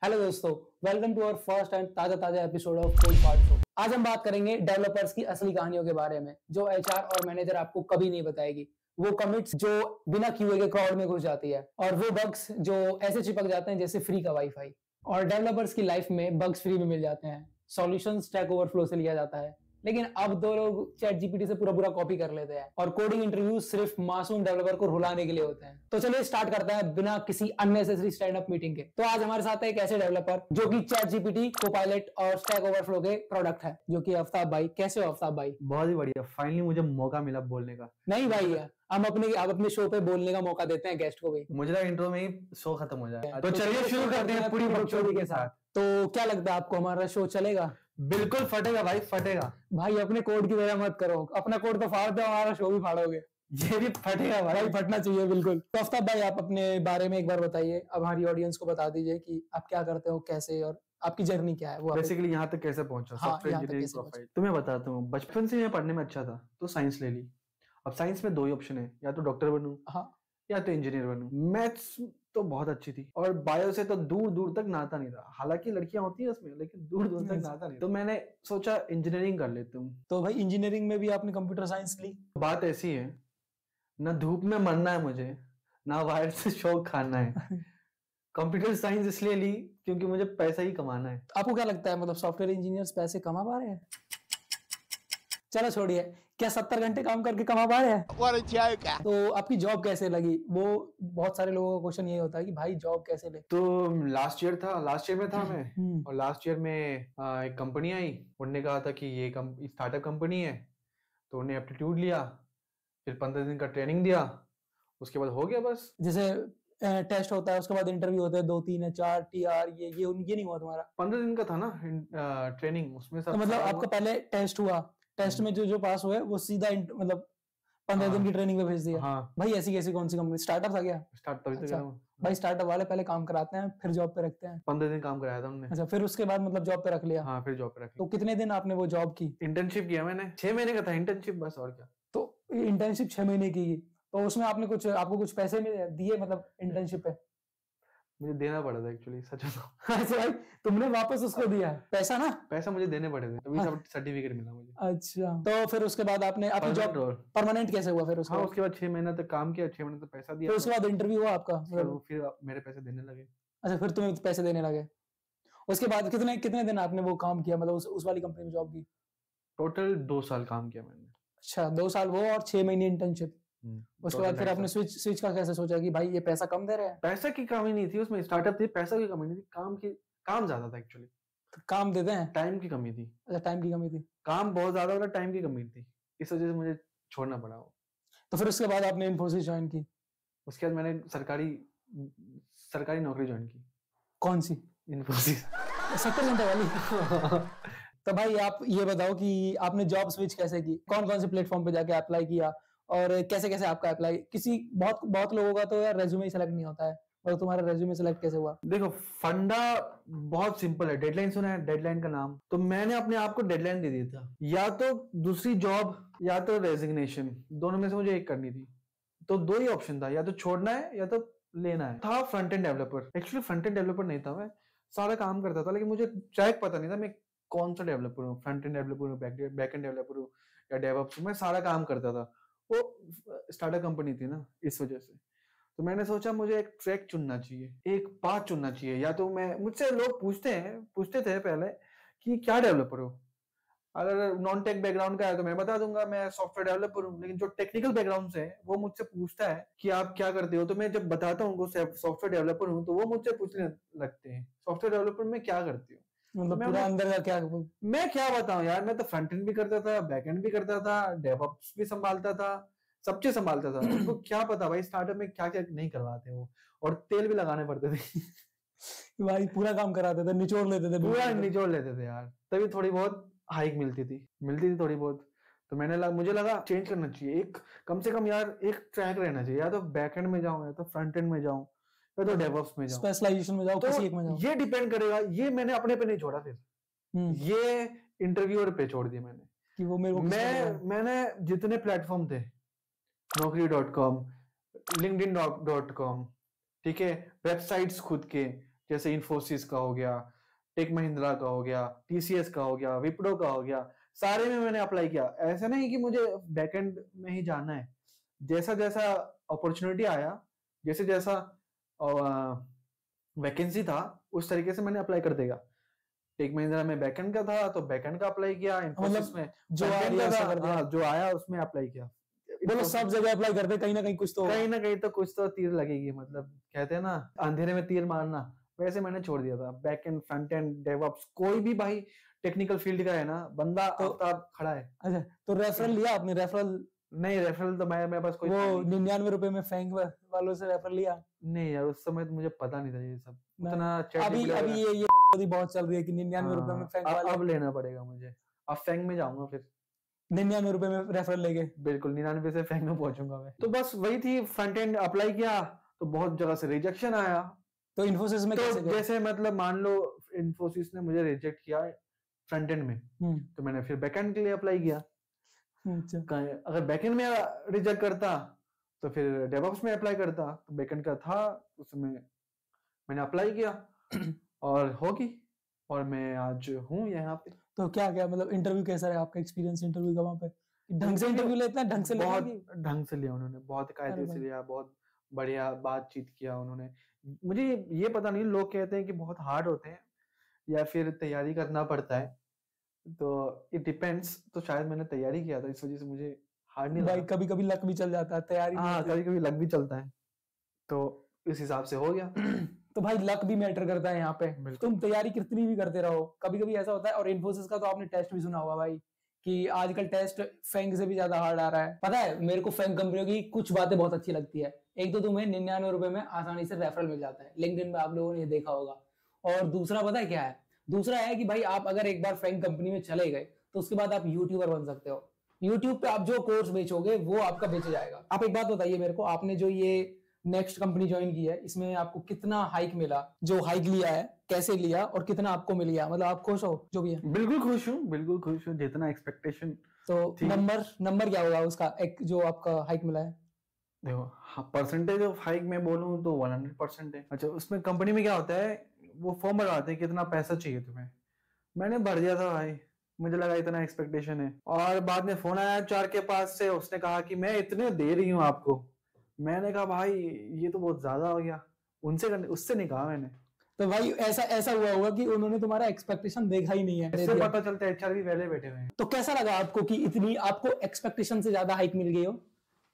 Hello दोस्तों, welcome to our first and ताजा episode of code part show. आज हम बात करेंगे डेवलपर्स की असली कहानियों के बारे में, जो एचआर और मैनेजर आपको कभी नहीं बताएगी। वो कमिट्स जो बिना क्यूए के क्राउड में घुस जाती है, और वो बग्स जो ऐसे चिपक जाते हैं जैसे फ्री का वाईफाई। और डेवलपर्स की लाइफ में बग्स फ्री में मिल जाते हैं, सॉल्यूशन स्टैक ओवरफ्लो से लिया जाता है। लेकिन अब दो लोग चैट जीपीटी से पूरा कॉपी कर लेते हैं, और कोडिंग इंटरव्यू सिर्फ मासूम डेवलपर को रुलाने के लिए होते हैं। तो चलिए स्टार्ट करते हैं बिना किसी अननेसेसरी स्टैंड अप मीटिंग के। तो आज हमारे साथ है एक ऐसे डेवलपर जो कि चैट जीपीटी, कोपायलट और स्टैक ओवरफ्लो के प्रोडक्ट है, जो कि आफ्ताब भाई। कैसे हो आफ्ताब भाई? बहुत ही बढ़िया, फाइनली मुझे मौका मिला बोलने का। नहीं भाई, हम अपने शो पे बोलने का मौका देते हैं गेस्ट को भी। मुझे लगा इंट्रो में ही शो खत्म हो जाए, तो चलिए शुरू करते हैं पूरी बकचोदी के साथ। तो क्या लगता है आपको, हमारा शो चलेगा? बिल्कुल फटेगा भाई, फटेगा। भाई अपने कोड की तरह मत करो, अपना कोड तो फाड़ दो, हमारा शो भी फाड़ोगे। ये भी फटेगा भाई, फटना चाहिए बिल्कुल। तो आफ्ताब भाई, आप अपने बारे में एक बार बताइए, अब हमारी ऑडियंस को बता दीजिए कि आप क्या करते हो, कैसे, और आपकी जर्नी क्या है। वो बेसिकली यहाँ तक कैसे पहुंचा, सॉफ्टवेयर इंजीनियरिंग प्रोफाइल। तो मैं बताता हूँ, बचपन से मैं पढ़ने में अच्छा था तो साइंस ले ली। अब साइंस में दो ही ऑप्शन है, या तो डॉक्टर बनूं या तो इंजीनियर बनूं। मैथ्स तो बहुत अच्छी थी, और बायो से तो दूर दूर तक नाता नहीं था। हालांकि लड़कियां होती हैं उसमें, लेकिन दूर दूर तक नाता नहीं। तो मैंने सोचा इंजीनियरिंग कर लेता हूँ। तो भाई इंजीनियरिंग में भी आपने कंप्यूटर साइंस ली? बात ऐसी है, ना धूप में मरना है मुझे, ना वायर से शौक खाना है। कंप्यूटर साइंस इसलिए ली क्योंकि मुझे पैसा ही कमाना है। आपको क्या लगता है, मतलब सॉफ्टवेयर इंजीनियर्स पैसे कमा पा रहे हैं? चलो छोड़िए, क्या 70 घंटे काम करके कमा पा रहे हैं? तो आपकी जॉब कैसे लगी? वो बहुत सारे लोगों का क्वेश्चन ये होता है कि भाई जॉब कैसे ले। तो लास्ट ईयर में था मैं, और लास्ट ईयर में एक कंपनी आई। उन्होंने कहा था कि ये स्टार्टअप कंपनी है, तो उन्हें एप्टीट्यूड लिया, फिर 15 दिन का ट्रेनिंग दिया, उसके बाद हो गया बस। जैसे टेस्ट होता है, उसके बाद इंटरव्यू होता है, 2 3 4 टीआर, ये नहीं हुआ तुम्हारा? 15 दिन का था ना ट्रेनिंग, उसमें सब। तो मतलब आपका पहले टेस्ट हुआ, टेस्ट में जो पास हुए वो सीधा मतलब 15 दिन की ट्रेनिंग में भेज दिया? हाँ। भाई ऐसी कैसी कौन सी कंपनी, स्टार्टअप था क्या? स्टार्टअप अच्छा, भाई स्टार्टअप वाले पहले काम कराते हैं फिर जॉब पे रखते हैं। 15 दिन काम कराया था उन्होंने। अच्छा, फिर उसके बाद मतलब जॉब पे रख लिया? हाँ, फिर जॉब पे रख लिया। तो कितने दिन आपने वो जॉब की? इंटर्नशिप किया मैंने, 6 महीने का था इंटर्नशिप, बस और क्या। तो इंटर्नशिप 6 महीने की, तो उसमें आपको कुछ पैसे दिए, मतलब इंटर्नशिप पे? मुझे देना पड़ा था एक्चुअली, सच बताऊं। अच्छा भाई, तुमने वापस उसको दिया पैसा ना? पैसा मुझे देने पड़े थे, तभी सब सर्टिफिकेट मिला मुझे। अच्छा, तो फिर उसके बाद आपने आपकी जॉब परमानेंट कैसे हुआ फिर उसके? हाँ, उसके बाद 6 महीना तक काम किया, 6 महीने तक पैसा दिया। फिर उसके बाद इंटरव्यू हुआ आपका? फिर मेरे पैसे देने लगे। अच्छा, फिर तुम्हें पैसे देने लगे। उसके बाद कितने दिन आपने वो काम किया, मतलब उस वाली कंपनी में जॉब की? टोटल 2 साल काम किया मैंने। अच्छा, 2 साल वो और 6 महीने इंटर्नशिप। उसके बाद फिर आपने स्विच का कैसे सोचा कि भाई ये पैसा कम दे रहे हैं? पैसा की कमी नहीं थी उसमें, स्टार्टअप थी, पैसा की कमी नहीं थी, काम ज्यादा था एक्चुअली। तो काम देते हैं, टाइम की कमी थी। अच्छा, टाइम की कमी थी, काम बहुत ज्यादा था, टाइम की कमी थी, इस वजह से मुझे छोड़ना पड़ा वो। तो फिर उसके बाद आपने इन्फोसिस ज्वाइन की? उसके बाद मैंने सरकारी नौकरी ज्वाइन की। कौन सी? इन्फोसिस। 70 घंटे वाली? तो भाई आप ये बताओ कि आपने जॉब स्विच कैसे की, कौन कौन से प्लेटफॉर्म पे जाके अप्लाई किया, और कैसे कैसे आपका अप्लाई, बहुत लोगों का तो यार रेज्यूमे ही सेलेक्ट नहीं होता है, और तुम्हारा रेज्यूमे सेलेक्ट कैसे हुआ? देखो, फंडा बहुत सिंपल है। डेडलाइन सुना है, डेडलाइन का नाम? तो मैंने अपने आप को डेडलाइन दे दिया था, या तो दूसरी जॉब या तो रेजिग्नेशन, दोनों में से मुझे एक करनी थी। तो 2 ही ऑप्शन था, या तो छोड़ना है या तो लेना है। था front end developer, actually front end developer नहीं था मैं, सारा काम करता था, लेकिन मुझे ट्रैक पता नहीं था मैं कौन सा डेवलपर हूँ, फ्रंट एंड डेवलपर हूँ, बैक एंड डेवलपर हूँ, या डेवऑप्स हूँ। मैं सारा काम करता था, वो स्टार्टअप कंपनी थी ना, इस वजह से। तो मैंने सोचा मुझे एक ट्रैक चुनना चाहिए, एक पाथ चुनना चाहिए। या तो मुझसे लोग पूछते थे पहले कि क्या डेवलपर हो। अगर नॉन टेक बैकग्राउंड का है तो मैं बता दूंगा मैं सॉफ्टवेयर डेवलपर हूँ, लेकिन जो टेक्निकल बैकग्राउंड से है वो मुझसे पूछता है कि आप क्या करते हो। तो मैं जब बताता हूँ सॉफ्टवेयर डेवलपर हूँ, तो वो मुझसे पूछने लगते हैं सॉफ्टवेयर डेवलपर में क्या करते हो। मतलब पूरा अंदर का क्या? मैं क्या बताऊं यार, मैं तो फ्रंट एंड भी करता था, बैक एंड भी करता था, डेवऑप्स भी संभालता था, सब चीज संभालता था। उनको क्या पता भाई स्टार्टअप में क्या क्या नहीं करवाते वो, और तेल भी लगाने पड़ते थे। भाई पूरा काम कराते थे, निचोड़ लेते थे, पूरा निचोड़ लेते थे यार, तभी थोड़ी बहुत हाइक मिलती थी थोड़ी बहुत। तो मुझे लगा चेंज करना चाहिए, एक कम से कम यार एक ट्रैक रहना चाहिए, या तो बैक एंड में जाऊं, या तो फ्रंट एंड में जाऊं, या तो डेवऑप्स में जाऊं, स्पेशलाइजेशन में जाओ, तो किसी एक में जाओ। ये डिपेंड करेगा। ये मैंने अपने पे नहीं छोड़ा, फिर ये इंटरव्यूअर पे छोड़ दिया मैंने कि वो मेरे को मैंने जितने प्लेटफॉर्म थे, naukri.com, linkedin.com, ठीक है, वेबसाइट्स खुद के, जैसे इन्फोसिस का हो गया, टेक महिंद्रा का हो गया, टीसीएस का हो गया, विप्रो का हो गया, सारे में मैंने अप्लाई किया। ऐसा नहीं कि मुझे बैकएंड में ही जाना है, जैसा जैसा अपॉर्चुनिटी आया, जैसे जैसा वैकेंसी था, उस तरीके से मैंने अप्लाई कर देगा। टेक महिंद्रा में बैकएंड का था तो बैकएंड का अप्लाई किया, इन्फोसिस में जो आया जो आया उसमें अप्लाई किया। बोलो सब जगह अप्लाई करते, कहीं ना कहीं कुछ तो तीर लगेगी, मतलब कहते हैं ना अंधेरे में तीर मारना, वैसे मैंने छोड़ दिया था। बैकएंड, फ्रंट एंड, डेवऑप्स, कोई भी भाई टेक्निकल फील्ड का है ना बंदा, तो खड़ा है। अच्छा, तो रेफरल लिया आपने? रेफरल नहीं, रेफरल तो मेरे पास कोई वो 99 रुपए में फैंक वालों से रेफरल लिया? नहीं यार, उस समय तो मुझे पता नहीं था ये सब उतना। अभी ये बहुत चल रही है कि 99 रुपए में फैंक वाले। अब लेना पड़ेगा मुझे, अब फैंक में जाऊंगा फिर 99 रुपए में रेफरल लेके। बिल्कुल 99 से फैंक में पहुंचूंगा मैं। तो बस वही थी, फ्रंट एंड अप्लाई किया तो बहुत जगह से रिजेक्शन आया। तो इन्फोसिस में कैसे? जैसे मतलब मान लो इन्फोसिस ने मुझे रिजेक्ट किया फ्रंट एंड में, तो मैंने फिर बैकएंड के लिए अप्लाई किया। अगर बैकएंड में रिजेक्ट करता तो फिर डेवऑप्स में अप्लाई करता, तो बैकएंड का था उसमें मैंने अप्लाई किया और होगी, और मैं आज हूँ यहाँ पे। तो क्या मतलब इंटरव्यू कैसा रहा आपका एक्सपीरियंस इंटरव्यू का वहाँ पे? ढंग से इंटरव्यू लेते हैं? ढंग से लिया? बहुत ढंग से लिया उन्होंने, बहुत कायदे से लिया, बहुत बढ़िया बातचीत किया उन्होंने। मुझे ये पता नहीं, लोग कहते हैं कि बहुत हार्ड होते हैं या फिर तैयारी करना पड़ता है, तो इट डिपेंड्स। तो शायद मैंने तैयारी किया था, इस वजह से मुझे हार्ड नहीं लगा। कभी कभी लक भी चल जाता है, तैयारी कभी कभी लक भी चलता है, तो इस हिसाब से हो गया। तो भाई लक भी मैटर करता है यहाँ पे। तुम तैयारी कितनी भी करते रहो, कभी कभी ऐसा होता है। और इन्फोसिस का तो आपने टेस्ट भी सुना होगा भाई, कि आजकल टेस्ट फैंक से भी ज्यादा हार्ड आ रहा है। पता है मेरे को फैंक कंपनियों की कुछ बातें बहुत अच्छी लगती है। एक तो तुम्हें 99 रुपए में आसानी से रेफरल मिल जाता है, लिंक्डइन पे आप लोगों ने देखा होगा। और दूसरा पता है क्या है? दूसरा है कि भाई आप अगर एक बार फैंक कंपनी में चले गए तो उसके बाद आप यूट्यूबर बन सकते हो। यूट्यूब पे आप जो कोर्स बेचोगे वो आपका बेचा जाएगा। आप एक बात बताइए मेरे को, आपने जो ये नेक्स्ट कंपनी ज्वाइन की है, इसमें आपको कितना हाइक मिला? जो हाइक लिया है कैसे लिया और कितना आपको मिल गया? मतलब आप खुश हो जो भी है? बिल्कुल खुश हूँ, बिल्कुल खुश हूँ, जितना एक्सपेक्टेशन। तो नंबर क्या होगा उसका, एक जो आपका हाइक मिला है? देखो परसेंटेज ऑफ हाइक में बोलूँ तो 100% है। अच्छा, उसमें कंपनी में क्या होता है, वो फॉर्म भरवाते हैं कितना पैसा चाहिए तुम्हें। मैंने भर दिया था भाई, मुझे लगा इतना एक्सपेक्टेशन है, और बाद में फोन आया एचआर के पास से, उसने कहा कि मैं इतने दे रही हूँ आपको। मैंने कहा भाई ये तो बहुत ज्यादा हो गया, उससे नहीं कहा मैंने। तो भाई ऐसा हुआ होगा कि उन्होंने तुम्हारा एक्सपेक्टेशन देखा ही नहीं है। इससे पता चलता है एचआर भी पहले बैठे हुए हैं। तो कैसा लगा आपको कि इतनी आपको एक्सपेक्टेशन से ज्यादा हाइक मिल गई हो?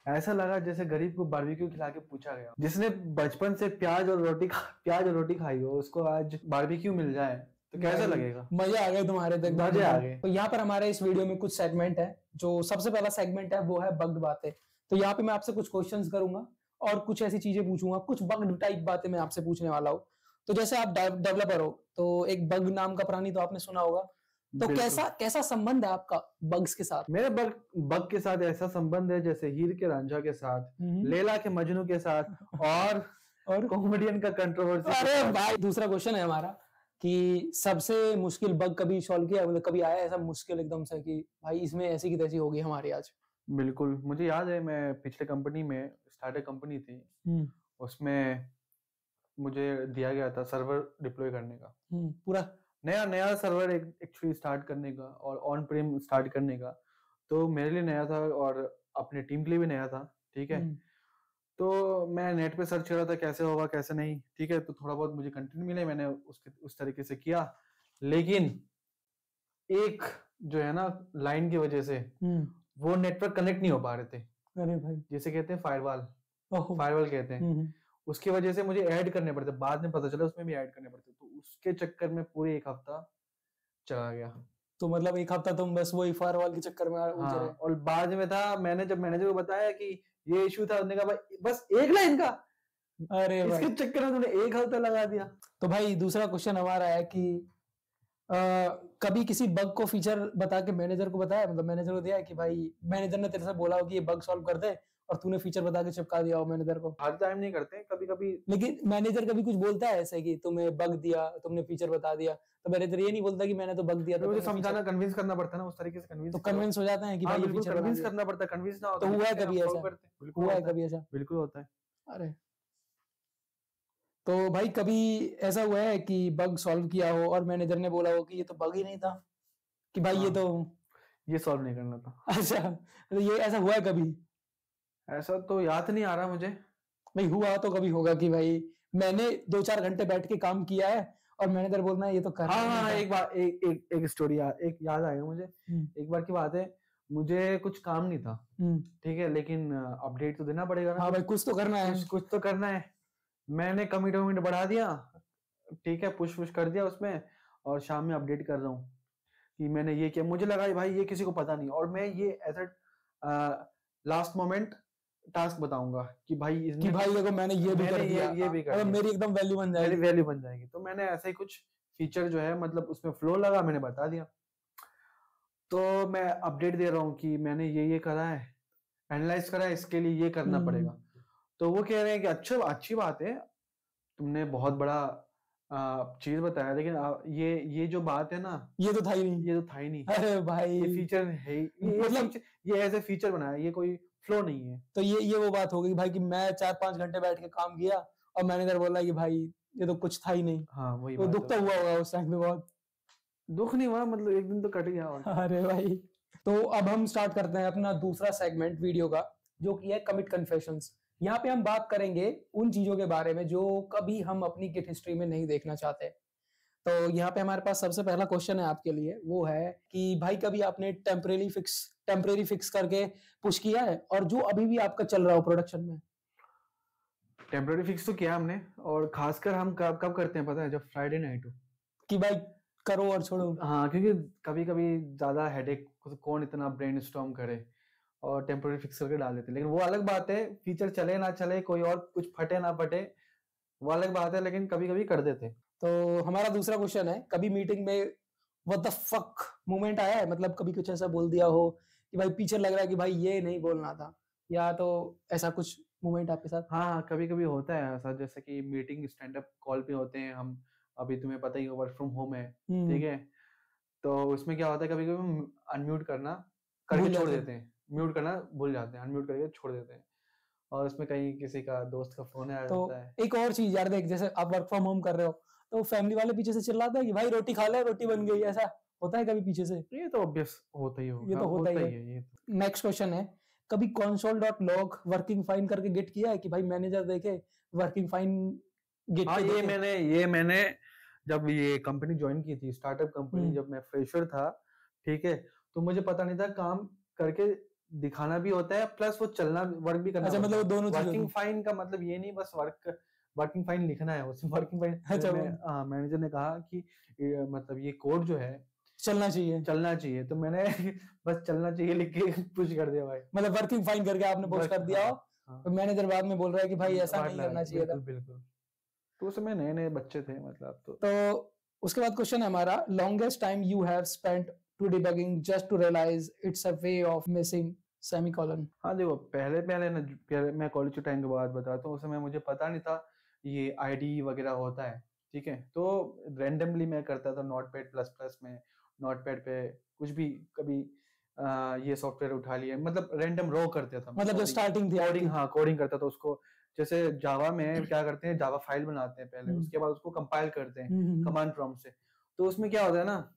ऐसा लगा जैसे गरीब को बारबेक्यू खिला के पूछा गया। जिसने बचपन से प्याज और रोटी खाई हो, उसको आज बारबेक्यू मिल जाए तो कैसा लगेगा? मजा आ गया तुम्हारे तक? मजे आ गए। तो यहाँ पर हमारे इस वीडियो में कुछ सेगमेंट है। जो सबसे पहला सेगमेंट है वो है बग्ड बातें। तो यहाँ पे मैं आपसे कुछ क्वेश्चंस करूंगा और कुछ ऐसी चीजें पूछूंगा, कुछ बग्ड टाइप बातें मैं आपसे पूछने वाला हूँ। तो जैसे आप डेवलपर हो तो एक बग नाम का प्राणी तो आपने सुना होगा। तो कैसा संबंध है आपका बग्स के साथ? मेरे बग के साथ ऐसा संबंध है जैसे हीर के रांझा के साथ, लैला के मजनू के साथ, और कॉमेडियन का कंट्रोवर्सी। अरे भाई, दूसरा क्वेश्चन है हमारा कि सबसे मुश्किल बग कभी सॉल्व किया? मतलब कभी आया ऐसा मुश्किल एकदम से कि भाई इसमें ऐसी की तैसी हो गई हमारी आज? बिल्कुल, मुझे याद है, मैं पिछले कंपनी में, स्टार्टअप कंपनी थी, उसमें मुझे दिया गया था सर्वर डिप्लॉय करने का। पूरा नया सर्वर एक्चुअली स्टार्ट करने का और ऑन प्रीम स्टार्ट करने का। तो मेरे लिए नया था और अपने टीम के लिए भी नया था, ठीक है। तो मैं नेट पे सर्च कर रहा था कैसे होगा कैसे नहीं, ठीक है। तो थोड़ा बहुत मुझे कंटेंट मिले, मैंने उस तरीके से किया, लेकिन एक जो है ना लाइन की वजह से वो नेटवर्क कनेक्ट नहीं हो पा रहे थे। अरे भाई, जैसे कहते हैं फायरवॉल कहते हैं, उसकी वजह से मुझे ऐड करने पड़ते। बाद में पता चला उसमें भी ऐड करने पड़ते, तो उसके चक्कर में पूरे एक हफ्ता चला गया। तो मतलब एक हफ्ता तुम बस वही फायरवॉल के चक्कर में उलझे रहे। और बाद में था, मैंने जब मैनेजर को बताया कि ये इशू था, उन्होंने कहा भाई बस एक लाइन का, अरे इसके चक्कर में तुमने एक हफ्ता लगा दिया। तो भाई दूसरा क्वेश्चन हमारा है कि कभी किसी बग को फीचर बता के मैनेजर को बताया? मतलब मैनेजर को दिया कि भाई, मैनेजर ने तेरे से बोला हो कि ये बग सॉल्व कर दे और तूने फीचर बता के चिपका दिया हो मैनेजर को? हर टाइम नहीं करते, कभी कभी। लेकिन मैनेजर कभी कुछ बोलता है ऐसे कि तुम्हें बग दिया, तुमने फीचर बता दिया, तो मैनेजर ये नहीं बोलता कि मैंने तो बग दिया? तो मुझे समझाना, कन्विंस करना पड़ता है ना, उस तरीके से कन्विंस। तो कन्विंस हो जाता है कि भाई फीचर कन्विंस करना पड़ता है, कन्विंस ना हो तो हुआ है कभी ऐसा? हुआ है कभी ऐसा? बिल्कुल होता है। अरे तो भाई कभी ऐसा हुआ है कि बग सॉल्व किया हो और मैनेजर ने बोला हो कि ये तो बग ही नहीं था, कि भाई ये हाँ, तो ये सॉल्व नहीं करना था। अच्छा, तो ये ऐसा हुआ है कभी? ऐसा तो याद नहीं आ रहा मुझे। भाई हुआ तो कभी होगा कि भाई मैंने 2-4 घंटे बैठ के काम किया है और मैनेजर बोलना है ये तो करना हाँ ही नहीं हाँ, था। एक बार एक स्टोरी एक याद आएगा मुझे। एक बार की बात है, मुझे कुछ काम नहीं था, ठीक है, लेकिन अपडेट तो देना पड़ेगा ना, हाँ भाई कुछ तो करना है। कुछ तो करना है। मैंने कमिट बढ़ा दिया, ठीक है, पुश कर दिया उसमें, और शाम में अपडेट कर रहा हूँ कि मैंने ये किया। मुझे लगा भाई ये किसी को पता नहीं, और मैं ये ऐसा लास्ट मोमेंट टास्क बताऊंगा कि भाई कि भाई देखो मैंने ये भी कर दिया, ये भी कर और दिया, मेरी एकदम वैल्यू बन जाएगी। मेरी वैल्यू बन जाएगी। तो मैंने ऐसे ही कुछ फीचर जो है, मतलब उसमें फ्लो लगा, मैंने बता दिया। तो मैं अपडेट दे रहा हूँ कि मैंने ये करा है, एनालाइज करा है, इसके लिए ये करना पड़ेगा। तो वो कह रहे हैं कि अच्छा, अच्छी बात है, तुमने बहुत बड़ा चीज बताया, लेकिन ये जो बात है ना, ये तो था ही नहीं, ये तो था ही नहीं। अरे भाई ये फीचर है, मतलब ये एज ए फीचर बनाया, ये कोई फ्लो नहीं है। तो ये वो बात हो गई भाई कि मैं 4-5 घंटे बैठ के काम किया और मैनेजर बोला कि भाई ये तो कुछ था ही नहीं। हाँ, वही वो बात दुख तो हुआ होगा उस टाइम पे बहुत। दुख नहीं हुआ, मतलब एक दिन तो कट गया। और अरे भाई, तो अब हम स्टार्ट करते हैं अपना दूसरा सेगमेंट वीडियो का, जो कि है कमिट कन्फेशंस। यहाँ पे हम बात करेंगे उन चीजों के बारे में जो कभी हम अपनी गिट हिस्ट्री में नहीं देखना चाहते। तो यहाँ पे हमारे पास सबसे पहला क्वेश्चन है आपके लिए, वो है कि भाई कभी आपने टेम्परेरी फिक्स करके पुश किया है और जो अभी भी आपका चल रहा हो प्रोडक्शन में? टेम्पररी फिक्स तो किया हमने, और खासकर हम कब करते हैं पता है, जब फ्राइडे नाइट हो, कि भाई करो और छोड़ो। हाँ, क्योंकि कभी कभी ज्यादा हेडेक, कौन इतना ब्रेनस्टॉर्म करे, और टेम्पररी फिक्स करके डाल देते हैं। लेकिन वो अलग बात है, फीचर चले ना चले, कोई और कुछ फटे ना फटे, वो अलग बात है, लेकिन कभी कभी कर देते। तो हमारा दूसरा क्वेश्चन है, कभी मीटिंग में व्हाट द फक मोमेंट आया है? मतलब कभी कुछ ऐसा बोल दिया हो कि भाई पीछे लग रहा है कि भाई ये नहीं बोलना था, या तो ऐसा कुछ मोमेंट आपके साथ? हाँ, कभी कभी होता है ऐसा, जैसे कि मीटिंग स्टैंड अप कॉल पे होते हैं हम, अभी तुम्हें पता ही है वर्क फ्रॉम होम है, ठीक है, तो उसमें क्या होता है, कभी कभी हम अनम्यूट करना करके छोड़ देते हैं, म्यूट करना भूल जाते हैं, अनम्यूट करके छोड़ देते हैं, और उसमें कहीं किसी का दोस्त का फोन आ तो जाता है। एक और चीज यार, देख जैसे आप वर्क फ्रॉम होम कर रहे हो तो फैमिली वाले पीछे से चिल्लाते हैं कि भाई रोटी खा ले, रोटी बन गई, ऐसा होता है कभी पीछे से? ये तो ऑब्वियस होता ही होगा, ये तो होता ही है। ये तो। नेक्स्ट क्वेश्चन है, कभी console.log वर्किंग फाइन करके गिट किया है कि भाई मैनेजर देखे वर्किंग फाइन गिट हाँ, पे ये मैंने जब ये कंपनी ज्वाइन की थी, स्टार्टअप कंपनी, जब मैं फ्रेशर था, ठीक है, तो मुझे पता नहीं था काम करके दिखाना भी होता है, प्लस वो चलना, वर्क भी करना। अच्छा, मतलब दोनों चीजें वर्किंग फाइन का मतलब ये नहीं बस वर्किंग फाइन लिखना है, उसमें वर्किंग फाइन। अच्छा, मैनेजर ने कहा कि मतलब ये कोड जो है चलना चाहिए, तो मैंने बस चलना चाहिए लिख के पुश कर दिया भाई। मतलब वर्किंग फाइन करके आपने पोस्ट कर दिया हो, तो मैनेजर बाद में बोल रहा है कि भाई ऐसा नहीं करना चाहिए था। बिल्कुल। तो उस समय नए नए बच्चे थे, मतलब तो उसके बाद क्वेश्चन है हमारा, longest time you have spent to debugging just to realise it's a way of missing semicolon. हाँ देखो, पहले मैं कॉलेज के टाइम की बात बताता हूँ, उस समय मुझे पता नहीं था ये आईडी वगैरह होता है, ठीक है, तो रैंडमली मैं करता था नोटपैड प्लस प्लस में, नोटपैड पे कुछ भी, कभी ये सॉफ्टवेयर उठा लिया, मतलब रैंडम रो करते था, मतलब जो स्टार्टिंग थी कोडिंग, हाँ कोडिंग करता था उसको। जैसे जावा में क्या करते हैं, जावा फाइल बनाते हैं पहले, उसके बाद उसको कंपाइल करते हैं कमांड प्रॉम्प्ट से। तो उसमें क्या होता है ना,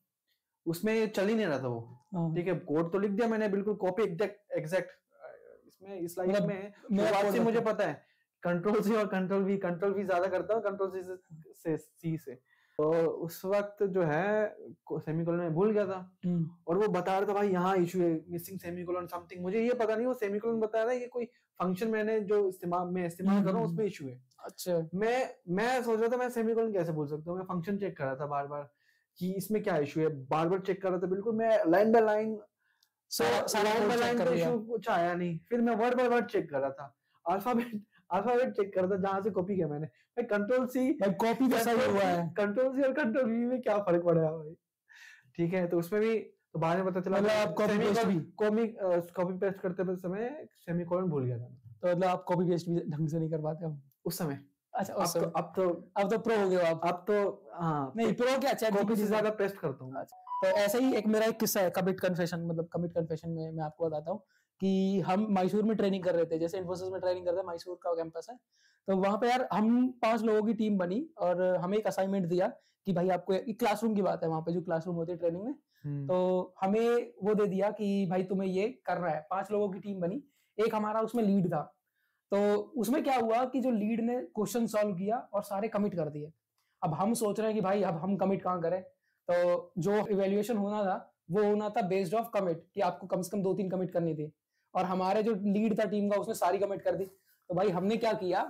उसमें चल ही नहीं रहा था वो, ठीक है, कोड तो लिख दिया मैंने बिल्कुल कॉपी एग्जैक्ट। इसमें इस लाइफ में मुझे पता है कंट्रोल सी और कंट्रोल वी ज्यादा करता हूँ, कंट्रोल सी से। तो उस वक्त जो है सेमीकोलन में भूल गया था, और वो बता रहा था भाई यहाँ इशू है, मिसिंग सेमीकोलन समथिंग, मुझे ये पता नहीं वो सेमीकोलन बता रहा है, ये कोई फंक्शन मैंने जो इस्तेमाल कर रहा हूँ उसमें इशू है। अच्छा, मैं सोच रहा था मैं सेमीकोलन कैसे भूल सकता हूँ, मैं फंक्शन चेक कर रहा था बार बार कि इसमें क्या इशू है, बार बार चेक कर रहा था, बिल्कुल मैं लाइन बाय लाइन इशू कुछ आया नहीं, फिर मैं वर्ड बाय वर्ड चेक कर रहा था, अल्फाबेट चेक कर रहा था जहां से कॉपी किया मैंने, कंट्रोल सी कॉपी तो सही हुआ है, कंट्रोल सी और कंट्रोल वी में क्या फर्क पड़ा भाई, ठीक है। तो उसमें भी तो बाद में पता चला, मतलब आप कॉपी पेस्ट करते समय सेमीकोलन भूल गया था, तो मतलब आप कॉपी पेस्ट भी ढंग से नहीं कर पाते हो उस समय। अच्छा, अब तो प्रो हो गए आप, अब तो हाँ नहीं प्रो क्या, कॉपी से ज्यादा पेस्ट करता हूँ। तो ऐसा ही एक मेरा एक किस्सा है कमिट कन्फेशन, मतलब कमिट कन्फेशन में मैं आपको बताता हूँ कि हम मैसूर में ट्रेनिंग कर रहे थे, जैसे इन्फोसिस में ट्रेनिंग करते हैं, मैसूर का कैंपस है, तो वहां पे यार हम 5 लोगों की टीम बनी और हमें एक असाइनमेंट दिया कि भाई आपको, एक क्लासरूम की बात है, वहां पे जो क्लासरूम होती है ट्रेनिंग में, तो हमें वो दे दिया कि भाई तुम्हें ये करना है। 5 लोगों की टीम बनी, एक हमारा उसमें लीड था। तो उसमें क्या हुआ कि जो लीड ने क्वेश्चन सॉल्व किया और सारे कमिट कर दिए। अब हम सोच रहे हैं कि भाई अब हम कमिट कहाँ करें, तो जो इवेल्युएशन होना था वो होना था बेस्ड ऑफ कमिट, कि आपको कम से कम 2-3 कमिट करनी थी, और हमारे जो लीड था टीम का उसने सारी कमिट कर दी। तो भाई हमने क्या किया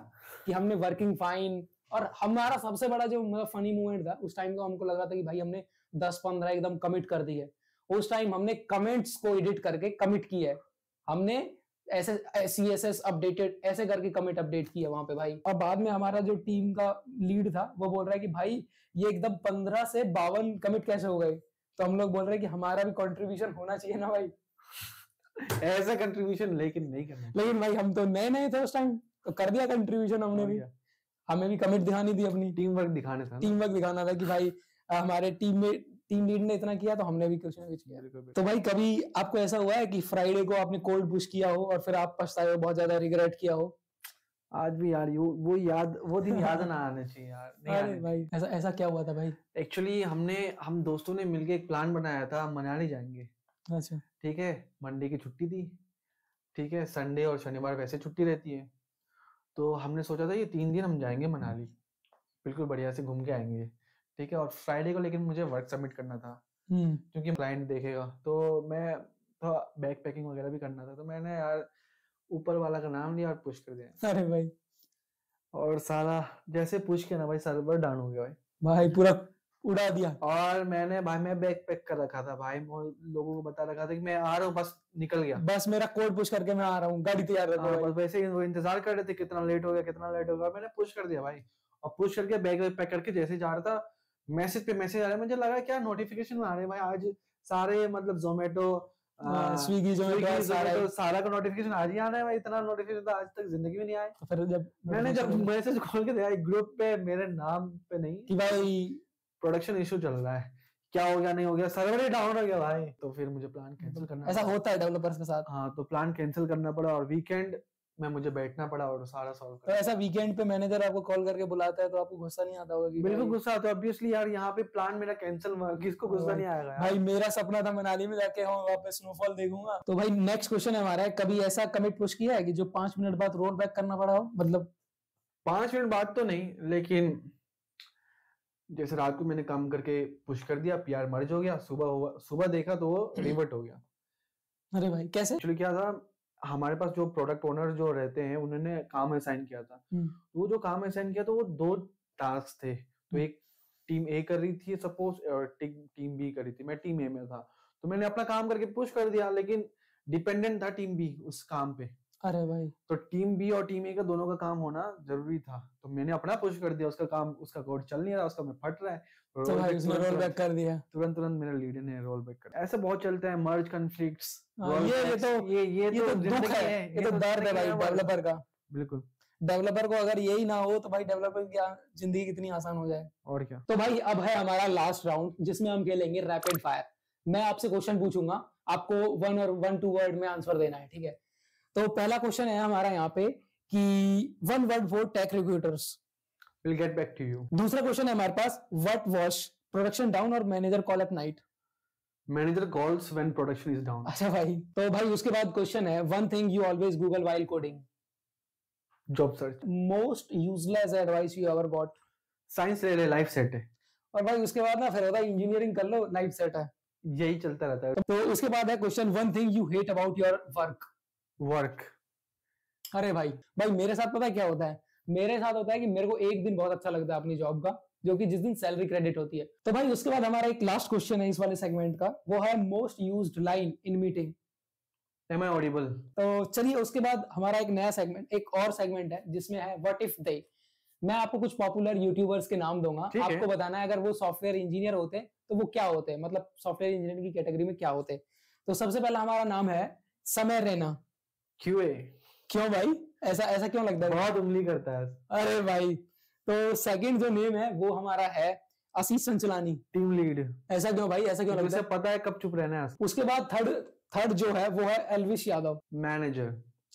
कि हमने वर्किंग फाइन, और हमारा सबसे बड़ा जो मतलब फनी मोमेंट था उस टाइम का, हमको लग रहा था कि भाई हमने 10-15 एकदम कमिट कर दी है। उस टाइम हमने कमेंट्स को एडिट करके कमिट किया है, हमने ऐसे CSS अपडेटेड ऐसे करके कमिट अपडेट किया वहां पे भाई। और बाद में हमारा जो टीम का लीड था वो बोल रहा है कि भाई ये एकदम 15 से 52 कमिट कैसे हो गए। तो हम लोग बोल रहे हैं कि हमारा भी कंट्रीब्यूशन होना चाहिए ना भाई। ऐसा कंट्रीब्यूशन लेकिन नहीं करना, लेकिन भाई हम तो नए नए थे उस टाइम, तो कर दिया कंट्रीब्यूशन हमने भी। हमें भी कमिट दिखानी थी, अपनी टीम वर्क दिखाना था, टीम वर्क दिखाना था कि भाई हमारे टीम में टीम लीड ने इतना किया तो हमने भी कुछ ना कुछ किया। तो भाई कभी आपको ऐसा हुआ है कि फ्राइडे को आपने कोल्ड पुश किया हो और फिर आप पछताए हो, बहुत ज्यादा रिग्रेट किया हो? आज भी यार वो दिन याद ना आने चाहिए यार, नहीं अरे भाई ऐसा क्या हुआ था भाई? एक्चुअली हम दोस्तों ने मिलके एक प्लान बनाया था, हम मनाली जाएंगे। अच्छा ठीक है, मंडे की छुट्टी थी, ठीक है, संडे और शनिवार वैसे छुट्टी रहती है, तो हमने सोचा था ये 3 दिन हम जाएंगे मनाली, बिल्कुल बढ़िया से घूम के आएंगे। ठीक है, और फ्राइडे को लेकिन मुझे वर्क सबमिट करना था, क्योंकि क्लाइंट देखेगा, तो मैं थोड़ा बैक पैकिंग वगैरह भी करना था, तो मैंने यार ऊपर वाला का नाम लिया और पुश कर दिया। अरे भाई, और सारा जैसे पुश किया ना भाई, सर्वर डाउन हो गया भाई पूरा उड़ा दिया। और मैं बैक पैक कर रखा था भाई, लोगों को बता रखा था कि मैं आ रहा हूँ, बस निकल गया, बस मेरा कोड पुश करके मैं आ रहा हूँ, गाड़ी तैयार रखो। बस वैसे ही वो इंतजार कर रहे थे कितना लेट हो गया, मैंने पुश कर दिया भाई। और पुश करके बैग पैक करके जैसे जा रहा था, मैसेज पे मैसेज आ रहा है, मुझे लगा क्या नोटिफिकेशन आ रहे हैं भाई, आज सारे मतलब जोमेटो, स्विगी, जोमेटो सारा का नोटिफिकेशन आज ही आना है भाई, इतना नोटिफिकेशन तो आज तक जिंदगी में नहीं आया। तो फिर जब मैसेज खोल के देखा ग्रुप पे मेरे नाम पे नहीं कि भाई प्रोडक्शन इशू चल रहा है, क्या हो गया नहीं हो गया, सर्वर ही डाउन हो गया भाई, तो फिर मुझे प्लान कैंसिल करना, ऐसा होता है डेवलपर्स के साथ। हाँ, तो प्लान कैंसिल करना पड़ा और वीकेंड में मुझे बैठना पड़ा और सारा सॉल्व तो ऐसा वीकेंड पे मैनेजर आपको कॉल करके बुलाता है तो आपको गुस्सा नहीं आता होगा? कि बिल्कुल गुस्सा आता है ऑब्वियसली यार, यहाँ पे प्लान मेरा कैंसिल हुआ, किसको गुस्सा नहीं आएगा यार? भाई मेरा सपना था मनाली में जाके हम वहाँ पे स्नोफॉल देखूंगा। तो भाई नेक्स्ट क्वेश्चन है हमारा, कभी ऐसा कमिट पुश किया है कि जो 5 मिनट बाद रोल बैक करना पड़ा हो? मतलब 5 मिनट बाद तो नहीं, लेकिन जैसे रात को मैंने काम करके पुश कर दिया, PR मर्ज हो गया, सुबह देखा तो वो रिवर्ट हो गया। अरे भाई कैसे? एक्चुअली क्या था, हमारे पास जो प्रोडक्ट ओनर जो रहते हैं उन्होंने काम असाइन किया था, वो जो काम असाइन किया तो वो 2 टास्क थे, तो एक टीम A कर रही थी सपोज और टीम B कर रही थी, मैं टीम A में था, तो मैंने अपना काम करके पुश कर दिया, लेकिन डिपेंडेंट था टीम B उस काम पे। अरे भाई, तो टीम B और टीम A का दोनों का काम होना जरूरी था, तो मैंने अपना पुश कर दिया, उसका काम, उसका कोड चल नहीं रहा, उसका में फट रहा है, तो भाई उसने रोल बैक कर दिया, तुरंत मेरे लीडर ने रोल बैक कर। ऐसा बहुत चलता है, मर्ज कॉन्फ्लिक्ट्स, ये तो दुख है, ये तो दर्द है भाई डेवलपर का। बिल्कुल, डेवलपर को अगर यही ना हो तो भाई डेवलपर की जिंदगी कितनी आसान हो जाए। और क्या। तो भाई अब है हमारा लास्ट राउंड, जिसमें हम खेलेंगे रैपिड फायर। मैं आपसे क्वेश्चन पूछूंगा, आपको 1 or 2 वर्ड में आंसर देना है, ठीक है? तो पहला क्वेश्चन है हमारा यहाँ पे कि 1 word for tech recruiters. We'll get back to you. दूसरा क्वेश्चन है हमारे पास, what was production down और manager call at night? Manager calls when production is down. अच्छा भाई, तो भाई उसके बाद क्वेश्चन है, one thing you always Google while coding. Job search. Most useless advice you ever got. Science ले ले, लाइफ सेट है। और भाई उसके बाद ना फिर होता है इंजीनियरिंग कर लो, लाइफ सेट है, यही चलता रहता है। तो उसके बाद है question, one thing you hate about your work. अरे भाई मेरे साथ पता है क्या होता है? मेरे साथ होता है कि मेरे को एक दिन बहुत अच्छा लगता है अपनी जॉब का, जो कि जिस दिन सैलरी क्रेडिट होती है। तो भाई उसके बाद हमारा एक लास्ट क्वेश्चन है इस वाले सेगमेंट का, वो है most used line in meeting. Am I audible? तो चलिए उसके बाद हमारा एक नया सेगमेंट, एक और सेगमेंट है जिसमें है व्हाट इफ दे। मैं आपको कुछ पॉपुलर यूट्यूबर्स के नाम दूंगा, आपको बताना है अगर वो सॉफ्टवेयर इंजीनियर होते तो वो क्या होते, मतलब सॉफ्टवेयर इंजीनियर की कैटेगरी में क्या होते। तो सबसे पहला हमारा नाम है समय रैना। QA। क्यों भाई, ऐसा क्यों लगता है? बहुत उंगली करता है। अरे भाई, तो सेकंड जो नेम है वो हमारा है आशीष संचलानी, टीम लीड। ऐसा क्यों भाई, ऐसा क्यों लगता उसे है? पता है कब चुप रहना है। उसके बाद थर्ड जो है वो है एल्विश यादव, मैनेजर।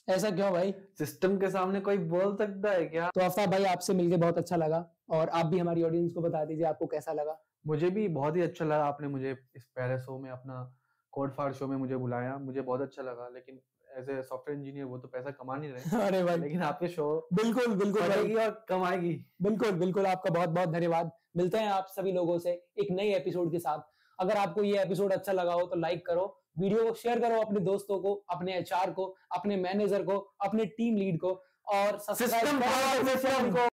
ऐसा क्यों भाई? सिस्टम के सामने कोई बोल सकता है क्या? तो आफ्ताब भाई आपसे मिलके बहुत अच्छा लगा, और आप भी हमारी ऑडियंस को बता दीजिए आपको कैसा लगा। मुझे भी बहुत ही अच्छा लगा, आपने मुझे इस पहले शो में, अपना कोड फाड़ शो में मुझे बुलाया, मुझे बहुत अच्छा लगा। लेकिन एज ए सॉफ्टवेयर इंजीनियर वो तो पैसा कमा नहीं रहे। अरे भाई लेकिन आपके शो बिल्कुल बिल्कुल बढ़ेगी और कमाएगी। बिल्कुल बिल्कुल, आपका बहुत बहुत धन्यवाद। मिलते हैं आप सभी लोगों से एक नए एपिसोड के साथ। अगर आपको ये एपिसोड अच्छा लगा हो तो लाइक करो, वीडियो को शेयर करो अपने दोस्तों को, अपने एचआर को, अपने मैनेजर को, अपने टीम लीड को, और सब्सक्राइब करो।